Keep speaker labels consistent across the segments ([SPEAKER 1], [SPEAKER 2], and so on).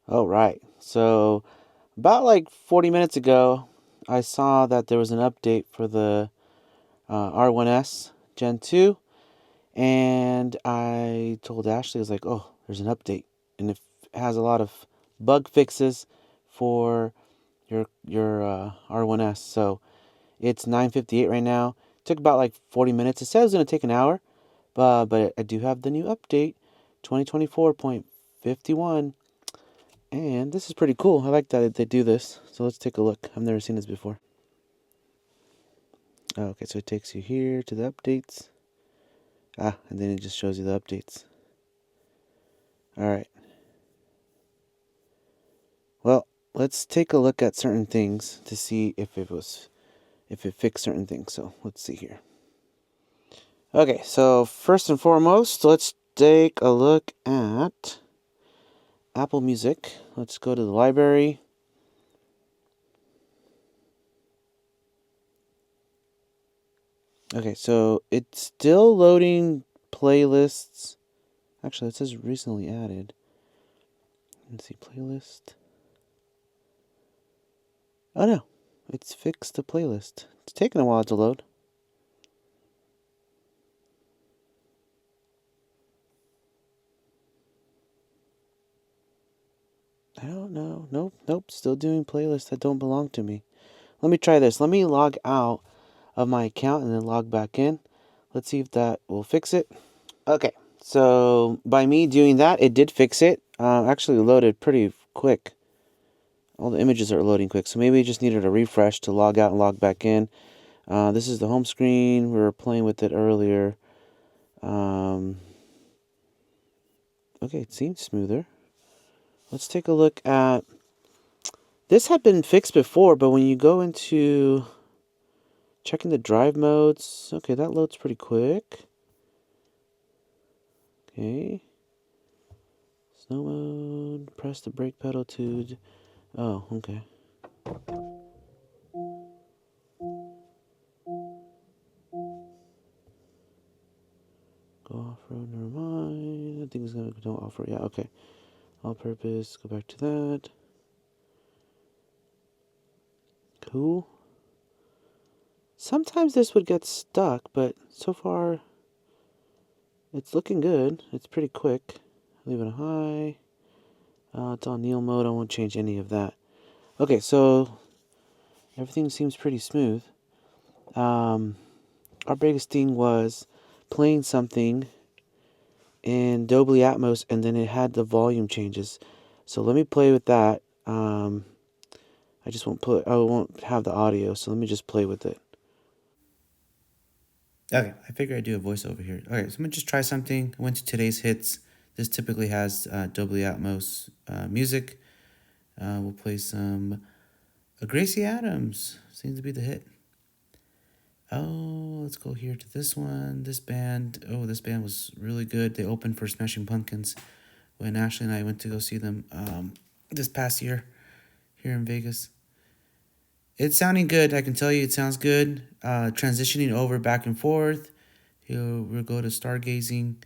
[SPEAKER 1] All right. So, about like 40 minutes ago, I saw that there was an update for the R1S Gen 2, and I told Ashley, I was like, oh, there's an update, and it has a lot of bug fixes for your R1S. So, it's 9:58 right now. Took about like 40 minutes. It said it was going to take an hour, but I do have the new update, 2024.51. And this is pretty cool. I like that they do this. So let's take a look. I've never seen this before. Okay, so it takes you here to the updates. And then it just shows you the updates. All right. Well, let's take a look at certain things to see if it fixed certain things. So let's see here. Okay, so first and foremost, let's take a look at Apple Music. Let's go to the library. Okay, so it's still loading playlists. Actually, it says recently added. Let's see, playlist. Oh no, it's fixed the playlist. It's taking a while to load. I don't know. Nope. Still doing playlists that don't belong to me. Let me try this. Let me log out of my account and then log back in. Let's see if that will fix it. Okay, so by me doing that, it did fix it. Actually loaded pretty quick. All the images are loading quick, so maybe it just needed a refresh to log out and log back in. This is the home screen. We were playing with it earlier. Okay, it seems smoother. Let's take a look at... This had been fixed before, but when you go into checking the drive modes, okay, that loads pretty quick. Okay. Snow mode, press the brake pedal to... Oh, okay. Go off-road, never mind. I think it's gonna go off-road. Yeah, okay. All purpose, go back to that. Cool. Sometimes this would get stuck, but so far it's looking good. It's pretty quick. Leave it high. It's on Neil mode. I won't change any of that. Okay, so everything seems pretty smooth. Our biggest thing was playing something in Dolby Atmos, and then it had the volume changes. So let me play with that. I won't have the audio, so let me just play with it. Okay, I figured I'd do a voiceover here. Okay, so I'm gonna just try something. I went to today's hits. This typically has Dolby Atmos music. We'll play some Gracie Adams. Seems to be the hit. Oh, let's go here to this one. This band. Oh, this band was really good. They opened for Smashing Pumpkins when Ashley and I went to go see them this past year here in Vegas. It's sounding good. I can tell you it sounds good. Transitioning over back and forth. We'll go to stargazing.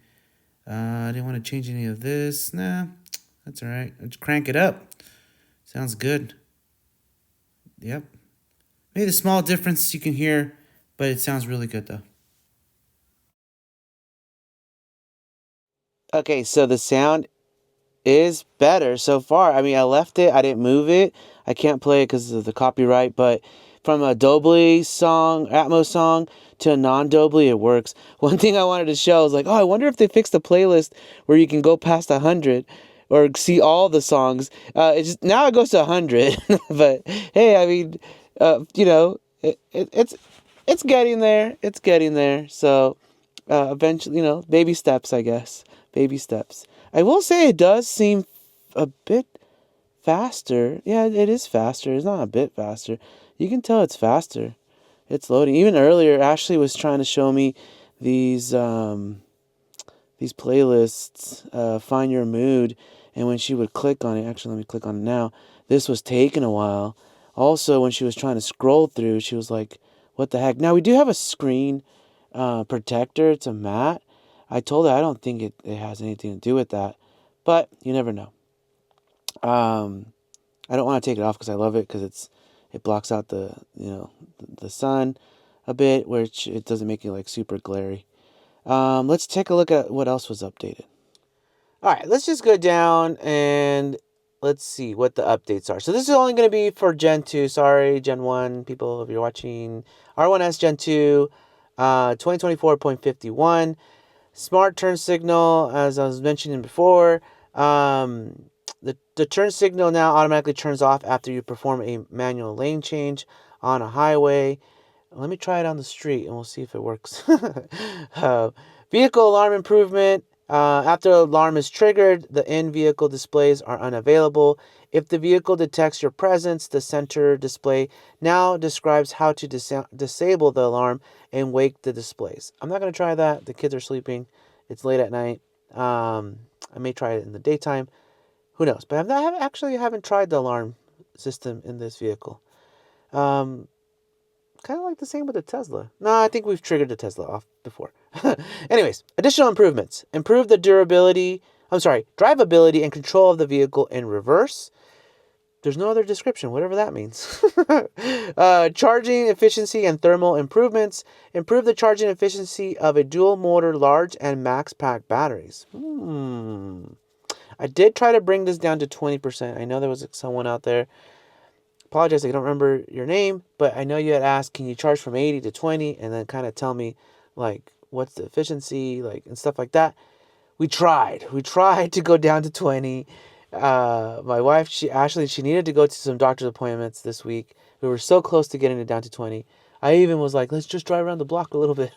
[SPEAKER 1] I didn't want to change any of this. Nah, that's all right. Let's crank it up. Sounds good. Yep. Maybe the small difference you can hear, but it sounds really good though. Okay, so the sound is better so far. I mean, I left it. I didn't move it. I can't play it because of the copyright, but from a Dolby song, Atmos song, to a non-Dolby, it works. One thing I wanted to show was like, oh, I wonder if they fixed the playlist where you can go past 100 or see all the songs. Now it goes to 100, but hey, I mean, it's getting there. It's getting there. So eventually, baby steps, I guess. Baby steps. I will say it does seem a bit faster. Yeah, it is faster. It's not a bit faster. You can tell it's faster. It's loading. Even earlier, Ashley was trying to show me these playlists, Find Your Mood, and when she would click on it, actually let me click on it now, this was taking a while. Also, when she was trying to scroll through, she was like, what the heck? Now, we do have a screen protector. It's a matte. I told her I don't think it has anything to do with that, but you never know. I don't want to take it off because I love it because it blocks out the sun a bit, which it doesn't make it like super glary. Let's take a look at what else was updated. All right, let's just go down and let's see what the updates are. So this is only going to be for Gen 2. Sorry, Gen 1 people, if you're watching. R1S Gen 2, 2024.51. Smart turn signal, as I was mentioning before. The turn signal now automatically turns off after you perform a manual lane change on a highway. Let me try it on the street and we'll see if it works. Vehicle alarm improvement. After the alarm is triggered, the in-vehicle displays are unavailable. If the vehicle detects your presence, the center display now describes how to disable the alarm and wake the displays. I'm not going to try that. The kids are sleeping. It's late at night. I may try it in the daytime. Who knows? But I haven't tried the alarm system in this vehicle. Kind of like the same with the Tesla. No, I think we've triggered the Tesla off before. Anyways, additional improvements. Improve the drivability and control of the vehicle in reverse. There's no other description, whatever that means. Charging efficiency and thermal improvements. Improve the charging efficiency of a dual motor large and max pack batteries. I did try to bring this down to 20%. I know there was someone out there. Apologize, I don't remember your name, but I know you had asked, can you charge from 80 to 20 and then kind of tell me like what's the efficiency like and stuff like that. We tried to go down to 20. My wife, she needed to go to some doctor's appointments this week. We were so close to getting it down to 20. I even was like, let's just drive around the block a little bit.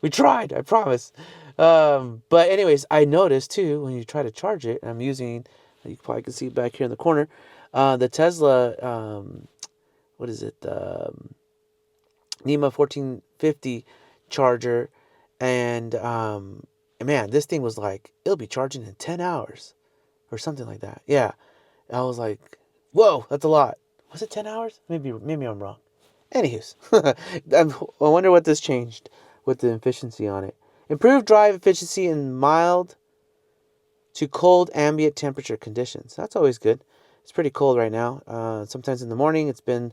[SPEAKER 1] We tried, I promise. But anyways, I noticed too when you try to charge it, I'm using, you probably can see it back here in the corner, the Tesla, what is it? NEMA 1450 charger. And man, this thing was like, it'll be charging in 10 hours or something like that. Yeah. I was like, whoa, that's a lot. Was it 10 hours? Maybe I'm wrong. Anywho's, I wonder what this changed with the efficiency on it. Improved drive efficiency in mild to cold ambient temperature conditions. That's always good. It's pretty cold right now. Sometimes in the morning it's been,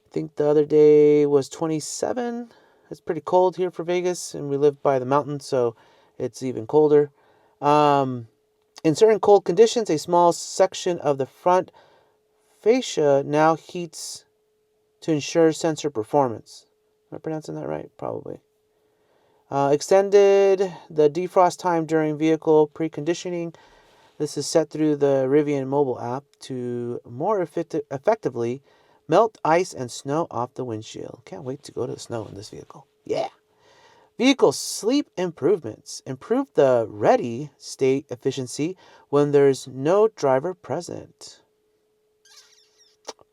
[SPEAKER 1] I think the other day was 27. It's pretty cold here for Vegas, and we live by the mountain, so it's even colder. In certain cold conditions, a small section of the front fascia now heats to ensure sensor performance. Am I pronouncing that right? Probably. Extended the defrost time during vehicle preconditioning. This is set through the Rivian mobile app to more effectively melt ice and snow off the windshield. Can't wait to go to the snow in this vehicle. Yeah. Vehicle sleep improvements. Improve the ready state efficiency when there's no driver present.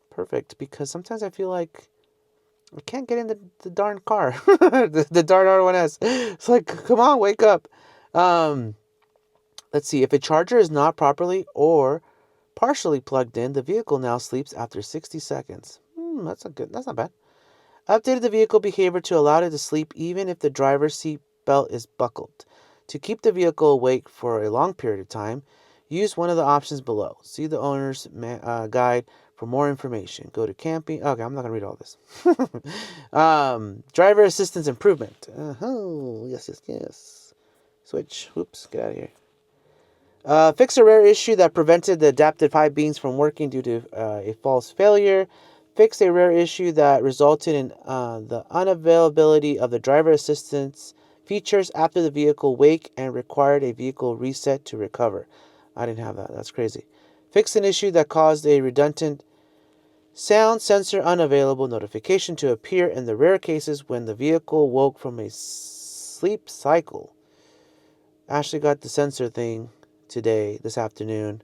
[SPEAKER 1] Perfect, because sometimes I feel like I can't get in the darn car. the darn R1S. It's like, come on, wake up. Let's see. If a charger is not properly or partially plugged in, the vehicle now sleeps after 60 seconds. That's not bad. Updated the vehicle behavior to allow it to sleep even if the driver's seat belt is buckled. To keep the vehicle awake for a long period of time, use one of the options below. See the owner's guide for more information. Go to camping. Okay, I'm not going to read all this. Driver assistance improvement. Yes. Switch. Oops, get out of here. Fix a rare issue that prevented the adaptive high beams from working due to a false failure. Fix a rare issue that resulted in the unavailability of the driver assistance features after the vehicle wake and required a vehicle reset to recover. I didn't have that. That's crazy. Fix an issue that caused a redundant sound sensor unavailable notification to appear in the rare cases when the vehicle woke from a sleep cycle. Ashley got the sensor thing this afternoon.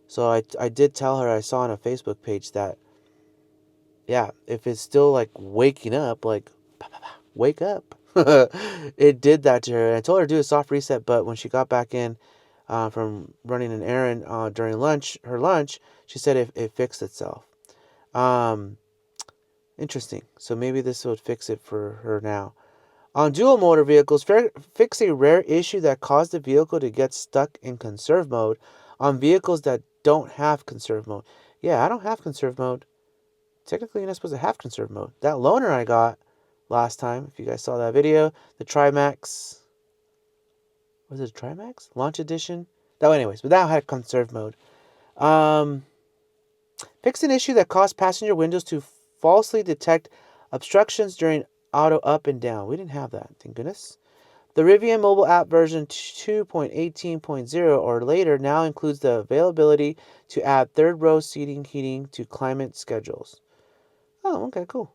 [SPEAKER 1] So I did tell her, I saw on a Facebook page that, yeah, if it's still like waking up, like, wake up. It did that to her. And I told her to do a soft reset, but when she got back in from running an errand during her lunch, she said it fixed itself. Interesting. So maybe this would fix it for her now. On dual motor vehicles, fix a rare issue that caused the vehicle to get stuck in conserve mode. On vehicles that don't have conserve mode. Yeah, I don't have conserve mode. Technically, you're not supposed to have conserve mode. That loaner I got last time, if you guys saw that video, the Trimax, was it Trimax? Launch Edition? That, anyways, but that had conserve mode. Fixed an issue that caused passenger windows to falsely detect obstructions during auto up and down. We didn't have that, thank goodness. The Rivian mobile app version 2.18.0 or later now includes the availability to add third row seating heating to climate schedules. Oh, okay, cool.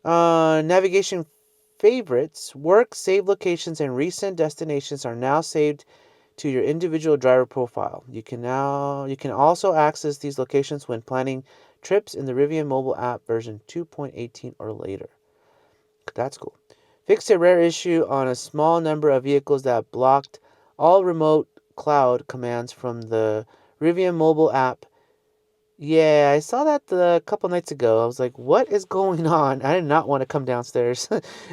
[SPEAKER 1] Navigation favorites, work, save locations, and recent destinations are now saved to your individual driver profile. You can also access these locations when planning trips in the Rivian mobile app version 2.18 or later. That's cool. Fixed a rare issue on a small number of vehicles that blocked all remote cloud commands from the Rivian mobile app. Yeah, I saw that a couple nights ago. I was like, what is going on? I did not want to come downstairs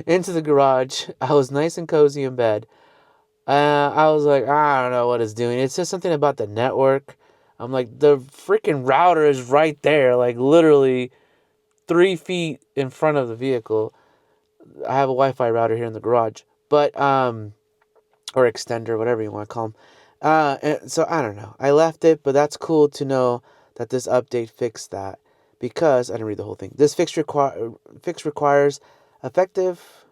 [SPEAKER 1] into the garage. I was nice and cozy in bed. I was like, I don't know what it's doing. It says something about the network. I'm like, the freaking router is right there, like literally 3 feet in front of the vehicle. I have a Wi-Fi router here in the garage, but or extender, whatever you want to call them. And so I don't know. I left it, but that's cool to know that this update fixed that, because I didn't read the whole thing. This fix requires effective.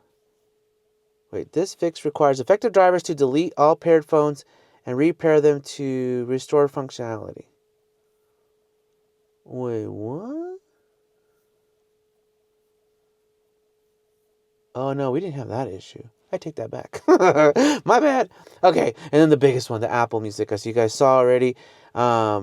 [SPEAKER 1] This fix requires effective drivers to delete all paired phones and repair them to restore functionality. Wait, what? Oh no, we didn't have that issue. I take that back. My bad. Okay, and then the biggest one, the Apple Music, as you guys saw already. Yeah,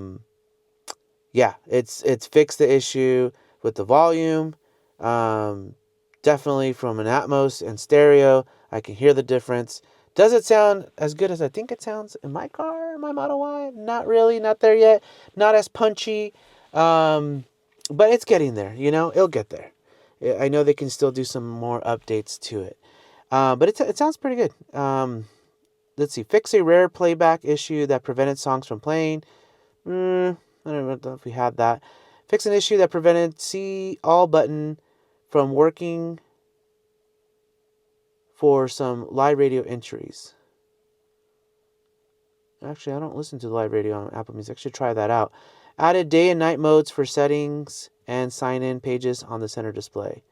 [SPEAKER 1] it's fixed the issue with the volume. Definitely from an Atmos and stereo, I can hear the difference. Does it sound as good as I think it sounds in my car, my Model Y? Not really, not there yet. Not as punchy, but it's getting there. It'll get there. I know they can still do some more updates to it, but it sounds pretty good. Let's see. Fix a rare playback issue that prevented songs from playing. I don't know if we had that. Fix an issue that prevented see all button from working for some live radio entries. Actually, I don't listen to live radio on Apple Music. I should try that out. Added day and night modes for settings and sign-in pages on the center display.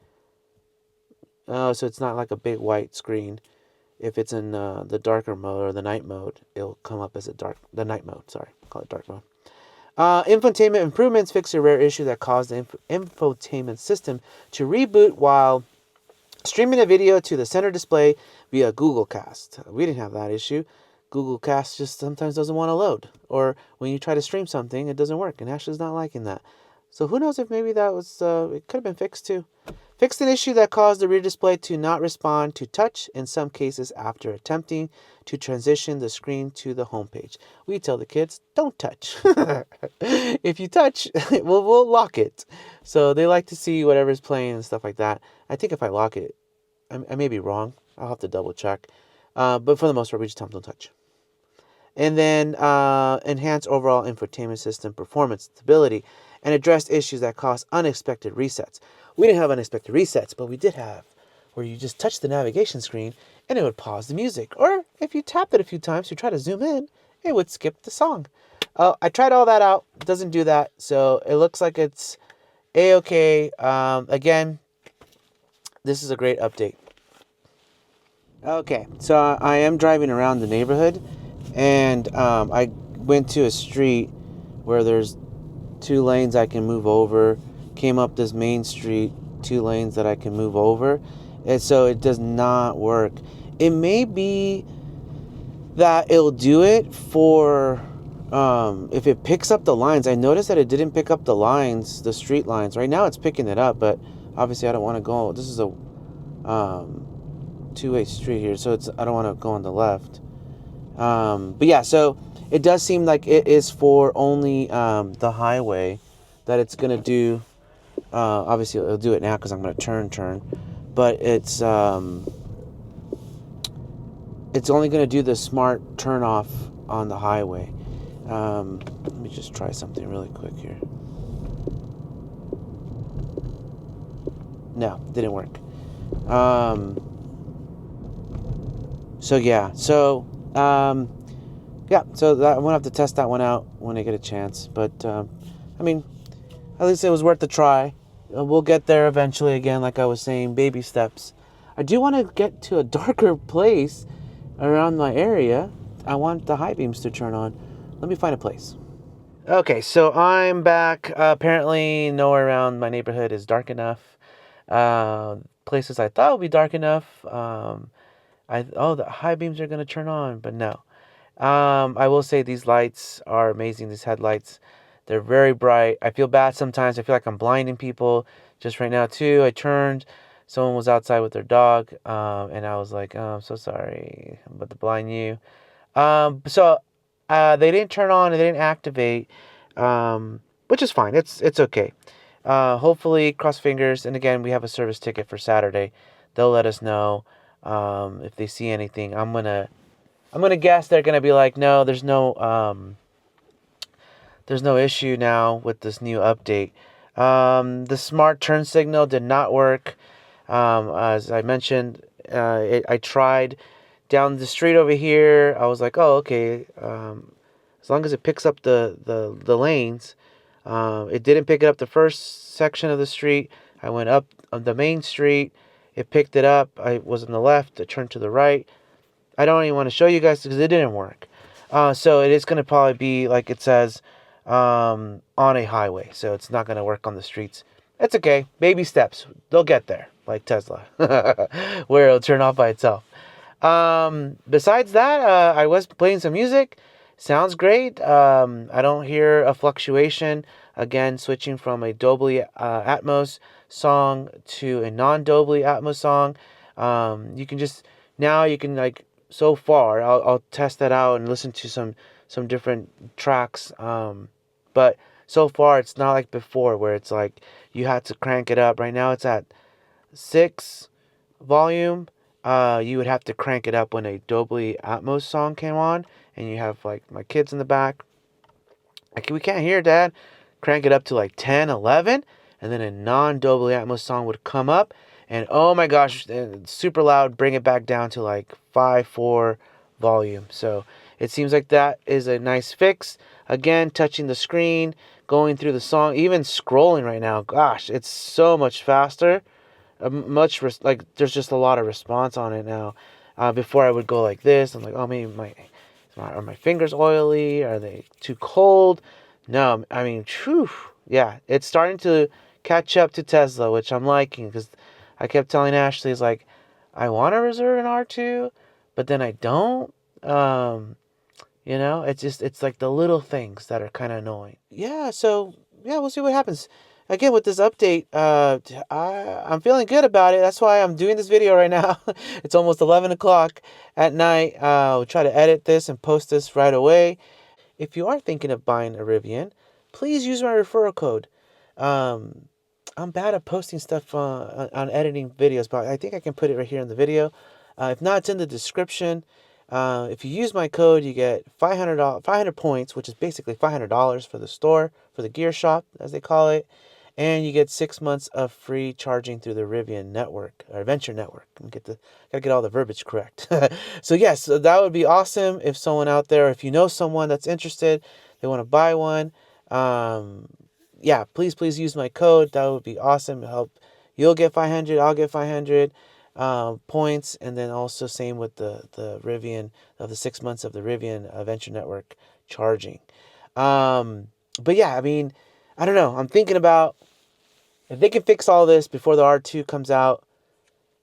[SPEAKER 1] Oh, so it's not like a big white screen. If it's in the darker mode or the night mode, it'll come up as the night mode. Sorry, call it dark mode. Infotainment improvements fix a rare issue that caused the infotainment system to reboot while streaming a video to the center display via Google Cast. We didn't have that issue. Google Cast just sometimes doesn't want to load. Or when you try to stream something, it doesn't work. And Ashley's not liking that. So who knows if maybe that was, it could have been fixed too. Fixed an issue that caused the rear display to not respond to touch in some cases after attempting to transition the screen to the homepage. We tell the kids, don't touch. If you touch, we'll lock it. So they like to see whatever's playing and stuff like that. I think if I lock it, I may be wrong. I'll have to double check. But for the most part, we just tell them don't touch. And then enhance overall infotainment system performance, stability, and addressed issues that cause unexpected resets. We didn't have unexpected resets, but we did have where you just touch the navigation screen and it would pause the music. Or if you tapped it a few times to try to zoom in, it would skip the song. I tried all that out. It doesn't do that. So it looks like it's A-okay. Again, this is a great update. Okay, so I am driving around the neighborhood, and I went to a street where there's 2 lanes I can move over, came up this main street, 2 lanes that I can move over, and so it does not work. It may be that it'll do it for if it picks up the lines. I noticed that it didn't pick up the lines, the street lines. Right now it's picking it up, but obviously I don't want to go. This is a 2-way street here, so I don't want to go on the left. But yeah, so it does seem like it is for only the highway that it's gonna do. Obviously it'll do it now because I'm gonna turn, but it's only gonna do the smart turn off on the highway. Let me just try something really quick here. No, didn't work. So yeah, so so I'm gonna have to test that one out when I get a chance. But I mean, at least it was worth the try. We'll get there eventually. Again, like I was saying, baby steps. I do want to get to a darker place around my area. I want the high beams to turn on. Let me find a place. Okay, so I'm back. Apparently, nowhere around my neighborhood is dark enough. Places I thought would be dark enough. The high beams are gonna turn on, but no. I will say these lights are amazing. These headlights, they're very bright. I feel bad sometimes. I feel like I'm blinding people. Just right now too, I turned. Someone was outside with their dog, and I was like, "Oh, I'm so sorry, I'm about to blind you." So they didn't turn on and they didn't activate, which is fine. It's okay. Hopefully, cross fingers. And again, we have a service ticket for Saturday. They'll let us know if they see anything. I'm gonna guess they're gonna be like, no, there's no issue now with this new update. The smart turn signal did not work. As I mentioned, I tried down the street over here. I was like, oh, okay. As long as it picks up the lanes, it didn't pick it up the first section of the street. I went up on the main street. It picked it up. I was on the left. I turned to the right. I don't even want to show you guys because it didn't work. So it is going to probably be like it says on a highway. So it's not going to work on the streets. It's okay. Baby steps. They'll get there, like Tesla, where it'll turn off by itself. Besides that, I was playing some music. Sounds great. I don't hear a fluctuation. Again, switching from a Dolby Atmos song to a non-Dolby Atmos song. You can just now you can like so far. I'll test that out and listen to some different tracks. But so far it's not like before where it's like you had to crank it up. Right now it's at 6 volume. You would have to crank it up when a Dolby Atmos song came on, and you have like my kids in the back. Like, we can't hear Dad. Crank it up to like 10, 11, and then a non-Dolby Atmos song would come up, and oh my gosh, super loud. Bring it back down to like 5, 4 volume. So it seems like that is a nice fix. Again, touching the screen, going through the song, even scrolling right now. Gosh, it's so much faster. There's just a lot of response on it now. Before I would go like this. I'm like, oh, maybe are my fingers oily? Are they too cold? No, I mean, whew, yeah, it's starting to catch up to Tesla, which I'm liking because I kept telling Ashley, it's like, I want to reserve an R2, but then I don't. It's like the little things that are kind of annoying. Yeah, so yeah, we'll see what happens. Again, with this update, I'm feeling good about it. That's why I'm doing this video right now. It's almost 11 o'clock at night. We'll try to edit this and post this right away. If you are thinking of buying a Rivian, please use my referral code. Um, I'm bad at posting stuff on editing videos, but I think I can put it right here in the video. If not, it's in the description. If you use my code, you get $500 points, which is basically $500 for the store, for the gear shop, as they call it. And you get 6 months of free charging through the Rivian Network, or Adventure Network. Gotta get all the verbiage correct. So yes, that would be awesome if someone out there, if you know someone that's interested, they want to buy one. Please use my code. That would be awesome. You'll get 500. I'll get 500 points, and then also same with the Rivian of the 6 months of the Rivian Adventure Network charging. But yeah, I mean, I don't know. I'm thinking about if they can fix all this before the R2 comes out,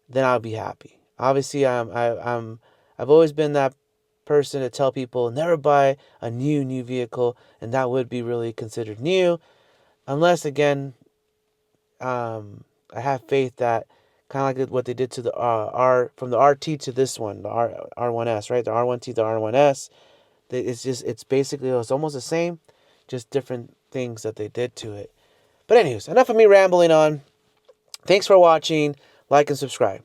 [SPEAKER 1] then I'll be happy. Obviously, I've always been that person to tell people never buy a new vehicle, and that would be really considered new, unless again, I have faith that kind of like what they did to the from the RT to this one, the R1S, right? The R1T, the R1S. It's almost the same, just different things that they did to it. But anyways, enough of me rambling on. Thanks for watching. Like and subscribe.